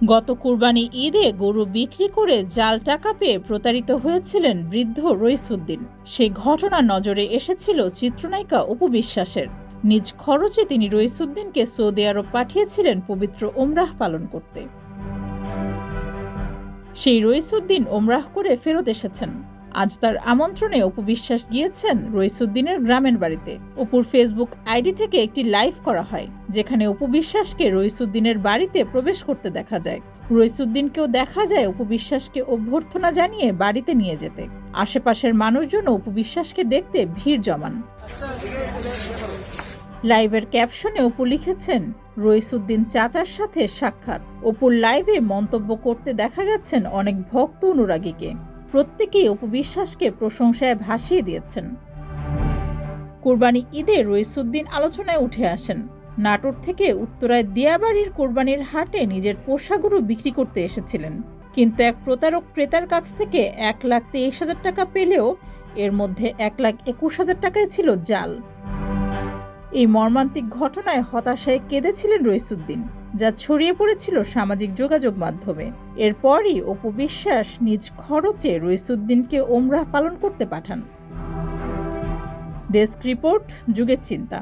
গত কুরবানি ঈদে গরু বিক্রি করে জাল টাকা পেয়ে প্রতারিত হয়েছিলেন বৃদ্ধ রইসুদ্দিন। সেই ঘটনা নজরে এসেছিল চিত্রনায়িকা অপু বিশ্বাসের। নিজ খরচে তিনি রইসুদ্দিনকে সৌদি আরব পাঠিয়েছিলেন পবিত্র ওমরাহ পালন করতে। সেই রইসুদ্দিন ওমরাহ করে ফেরত এসেছেন। আজ তার আমন্ত্রণে অপু বিশ্বাস গিয়েছেন রইসুদ্দিনের গ্রামের বাড়িতে। অপুর ফেসবুক আইডি থেকে একটি লাইভ করা হয়, যেখানে অপু বিশ্বাসকে রইসুদ্দিনের বাড়িতে প্রবেশ করতে দেখা যায়। রইসুদ্দিনকেও দেখা যায় অপু বিশ্বাসকে অভ্যর্থনা জানিয়ে বাড়িতে নিয়ে যেতে। আশেপাশের মানুষজন অপু বিশ্বাসকে দেখতে ভিড় জমান। লাইভের ক্যাপশনে অপু লিখেছেন, রইসুদ্দিন চাচার সাথে সাক্ষাৎ। অপুর লাইভে মন্তব্য করতে দেখা গেছেন অনেক ভক্ত অনুরাগীকে। প্রত্যেকেই অপু বিশ্বাসকে প্রশংসায় ভাসিয়ে দিয়েছেন। কুরবানি ঈদে রইসুদ্দিন আলোচনায় উঠে আসেন। নাটোর থেকে উত্তরায় দিয়াবাড়ির কোরবানির হাটে নিজের পোষা গরু বিক্রি করতে এসেছিলেন, কিন্তু এক প্রতারক ক্রেতার কাছ থেকে 1,23,000 টাকা পেলেও এর মধ্যে 1,21,000 টাকাই ছিল জাল। এই মর্মান্তিক ঘটনায় হতাশায় কেঁদেছিলেন রইসুদ্দিন, যা ছড়িয়ে পড়েছিল সামাজিক যোগাযোগ মাধ্যমে। এরপরই অপু বিশ্বাস নিজ খরচে রইসুদ্দিনকে ওমরাহ পালন করতে পাঠান। ডেস্ক রিপোর্ট, যুগের চিন্তা।